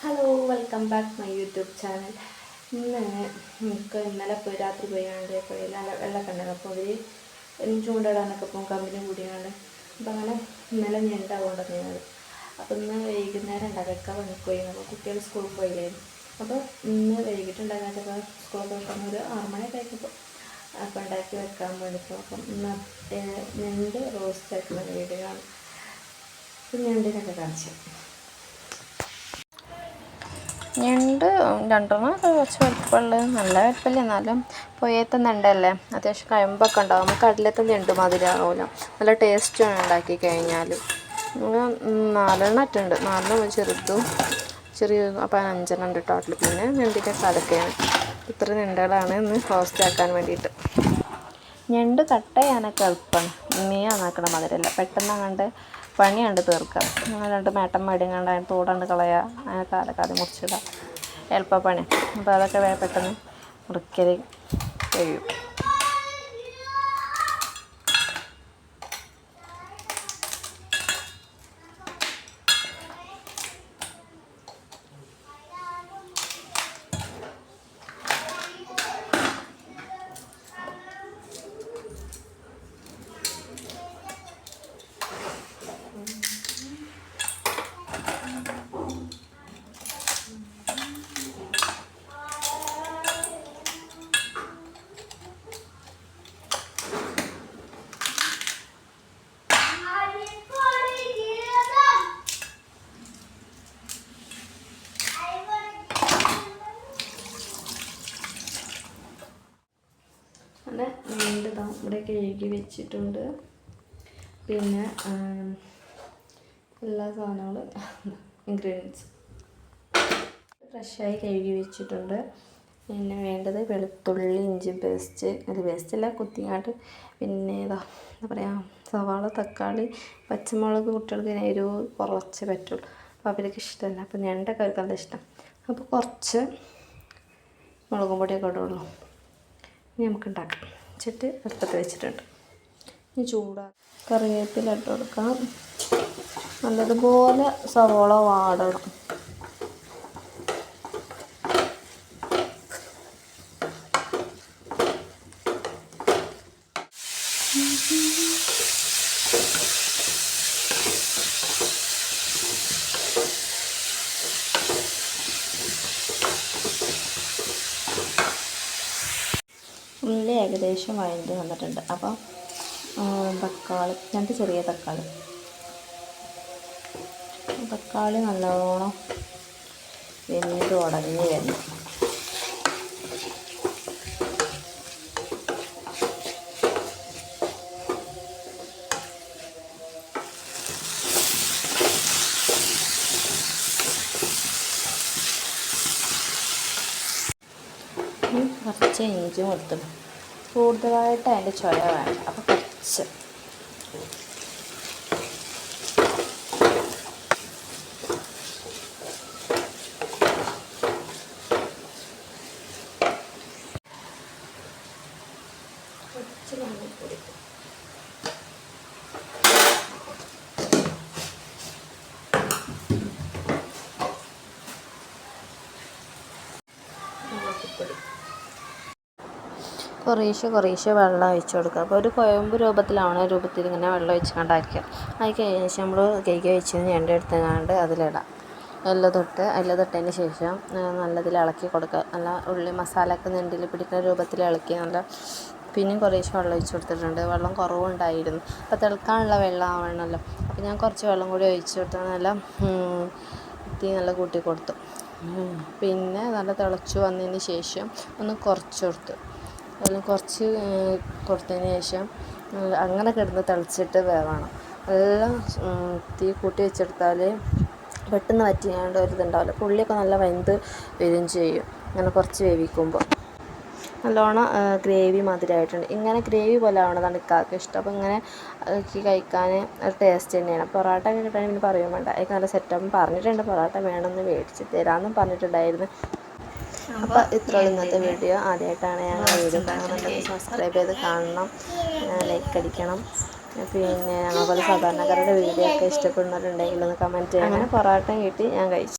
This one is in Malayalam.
Hello, welcome back my YouTube channel. നമുക്ക് ഇന്നലെ രാത്രി പോയാണ്ട് വെള്ളമൊക്കെ ഉണ്ടായിരുന്നു. അപ്പോൾ അവർ ചൂണ്ടിടാനൊക്കെ പോകും കമ്പനി കൂടിയാണ്. അപ്പോൾ അങ്ങനെ ഇന്നലെ ഞണ്ടാകൊണ്ടിരുന്നത്. അപ്പോൾ ഇന്ന് വൈകുന്നേരം ഉണ്ടാക്കുക പണിക്ക് പോയി. അപ്പോൾ കുട്ടികൾ സ്കൂളിൽ പോയില്ലായിരുന്നു. അപ്പോൾ ഇന്ന് വൈകിട്ടുണ്ടാകാത്തപ്പോൾ സ്കൂളിൽ പോയിട്ടൊന്ന് ഒരു 6 മണിയൊക്കെ ആയിക്കപ്പോൾ അപ്പോൾ ഉണ്ടാക്കി വെക്കാൻ വേണ്ടിപ്പോൾ. അപ്പം ഇന്ന് ഞണ്ട് റോസ്റ്റ് ആക്കുന്ന വീഡിയോ ആണ്. അപ്പം ഞണ്ടിനൊക്കെ കാണിച്ചു. ഞണ്ട് രണ്ടെണ്ണമൊക്കെ കുറച്ച് വലിപ്പമുള്ള നല്ല വലിപ്പമില്ല, എന്നാലും പൊയ്യത്തെ ഞണ്ടല്ലേ, അത്യാവശ്യം കയമ്പൊക്കെ ഉണ്ടാകും. നമുക്ക് കടലത്തെ ഞണ്ട് മാതിരിയാവില്ല, നല്ല ടേസ്റ്റാണ് ഉണ്ടാക്കി കഴിഞ്ഞാൽ. 4 ഇട്ടുണ്ട്, 4 ചെറുതും ചെറിയ. അപ്പോൾ 5 ഉണ്ട് ടോട്ടൽ. പിന്നെ ഞണ്ടിൻ്റെ കലക്കയാണ്. ഇത്ര ഞണ്ടുകളാണ് ഇന്ന് റോസ്റ്റ് ആക്കാൻ വേണ്ടിയിട്ട്. ഞണ്ട് കട്ട് ചെയ്യാനൊക്കെ എളുപ്പമാണ്, മീൻ നന്നാക്കണ മാതിരിയല്ല. പെട്ടെന്ന് അങ്ങോട്ട് പണിയുണ്ട് തീർക്കുക. 2 മേട്ടം മേടിങ്ങാണ്ട് അതിന് തോടണ്ട് കളയുക, അങ്ങനെ കാലക്കാതെ മുറിച്ചിടുക, എളുപ്പപ്പണി. അപ്പോൾ അതൊക്കെ പെട്ടെന്ന് മുറിക്കൽ കഴിയും. അങ്ങനെ ഞണ്ട് ഇവിടെ കഴുകി വെച്ചിട്ടുണ്ട്. പിന്നെ എല്ലാ സാധനങ്ങളും ഇൻഗ്രീഡിയൻസ് ഫ്രഷായി കഴുകി വെച്ചിട്ടുണ്ട്. പിന്നെ വേണ്ടത് വെളുത്തുള്ളി, ഇഞ്ചി പേസ്റ്റ്, അത് പേസ്റ്റല്ല കുത്തിങ്ങാട്ട്. പിന്നെ എന്താ പറയുക, സവാള, തക്കാളി, പച്ചമുളക്. കുട്ടികൾക്ക് എരിവ് കുറച്ച് പറ്റുള്ളൂ, അപ്പോൾ അവർക്ക് ഇഷ്ടമല്ല. അപ്പോൾ ഞണ്ടൊക്കെ അവർക്ക് നല്ല ഇഷ്ടം. അപ്പോൾ കുറച്ച് മുളകും പൊടിയൊക്കെ ഇടുള്ളൂ. ഇനി നമുക്ക് ഉണ്ടാക്കാം. വെച്ചിട്ട് അടുപ്പത്ത് വെച്ചിട്ടുണ്ട്. ഇനി കറിവേപ്പില ഇട്ട് കൊടുക്കാം. നല്ലതുപോലെ സവോള വാടണം. ഉള്ളി ഏകദേശം വഴണ്ട് വന്നിട്ടുണ്ട്. അപ്പോൾ തക്കാളി, 2 ചെറിയ തക്കാളി നല്ലോണം വെന്ത് ഉടഞ്ഞ് വരണം. കുറച്ച് ഇഞ്ചി കൊടുത്തു, കൂടുതലായിട്ട് അതിൻ്റെ ചുവ വേണ്ട. അപ്പോൾ കുറച്ച് മഞ്ഞൾപ്പൊടി. കുറേശ്ശെ വെള്ളം ഒഴിച്ച് കൊടുക്കുക. അപ്പോൾ ഒരു കുഴമ്പ് രൂപത്തിൽ ഇങ്ങനെ വെള്ളം ഒഴിച്ച് കണ്ടാക്കുക. അത് കഴിഞ്ഞ ശേഷം നമ്മൾ കൈക്ക് വെച്ച് ഞണ്ട് എടുത്തുകൊണ്ട് അതിലിടാം. തൊട്ടതിന് ശേഷം നല്ലതിൽ ഇളക്കി കൊടുക്കുക. നല്ല ഉള്ളി മസാലയൊക്കെ ഞണ്ടിൽ പിടിക്കുന്ന രൂപത്തിൽ ഇളക്കി നല്ല. പിന്നെയും കുറേശ്ശെ വെള്ളം ഒഴിച്ച് കൊടുത്തിട്ടുണ്ട്. വെള്ളം കുറവുണ്ടായിരുന്നു, അപ്പോൾ തിളക്കാനുള്ള വെള്ളം ആവണമല്ലോ. അപ്പോൾ ഞാൻ കുറച്ച് വെള്ളം കൂടി ഒഴിച്ച് കൊടുത്ത് നല്ല കൂട്ടി കൊടുത്തു. പിന്നെ നല്ല തിളച്ച് വന്നതിന് ശേഷം ഒന്ന് കുറച്ച് കൊടുത്തതിന് ശേഷം അങ്ങനെ കിടന്ന് തിളച്ചിട്ട് വേവണം. എല്ലാം തീ കൂട്ടി വെച്ചെടുത്താൽ പെട്ടെന്ന് വറ്റിയാണ്ട് ഒരിതുണ്ടാവില്ല. പുള്ളിയൊക്കെ നല്ല വെന്ത് വരും ചെയ്യും. അങ്ങനെ കുറച്ച് വേവിക്കുമ്പോൾ നല്ലോണം ഗ്രേവി മാതിരിയായിട്ടുണ്ട്. ഇങ്ങനെ ഗ്രേവി പോലെ ആവണതാണ് ഇക്കാർക്ക് ഇഷ്ടം. അപ്പോൾ ഇങ്ങനെ കഴിക്കാൻ ഒരു ടേസ്റ്റ് തന്നെയാണ്. പൊറോട്ട ഒക്കെ കിട്ടാൻ പിന്നെ പറയുകയും വേണ്ട. അതിന് നല്ല സെറ്റപ്പ് പറഞ്ഞിട്ടുണ്ട്. പൊറോട്ട വേണമെന്ന് മേടിച്ച് തരാമെന്നും പറഞ്ഞിട്ടുണ്ടായിരുന്നു. അപ്പോൾ ഇത്രയുള്ള ഇന്നത്തെ വീഡിയോ. ആദ്യമായിട്ടാണ് ഞങ്ങൾ വീഡിയോ കാണുന്നുണ്ടെങ്കിൽ സബ്സ്ക്രൈബ് ചെയ്ത് കാണണം, ലൈക്ക് അടിക്കണം. പിന്നെ ഞങ്ങളെപ്പോലെ സാധാരണക്കാരുടെ വീഡിയോ ഒക്കെ ഇഷ്ടപ്പെടുന്നവരുണ്ടെങ്കിൽ ഒന്ന് കമൻറ്റ് ചെയ്യണം. അങ്ങനെ പൊറോട്ട കിട്ടി ഞാൻ കഴിച്ചു.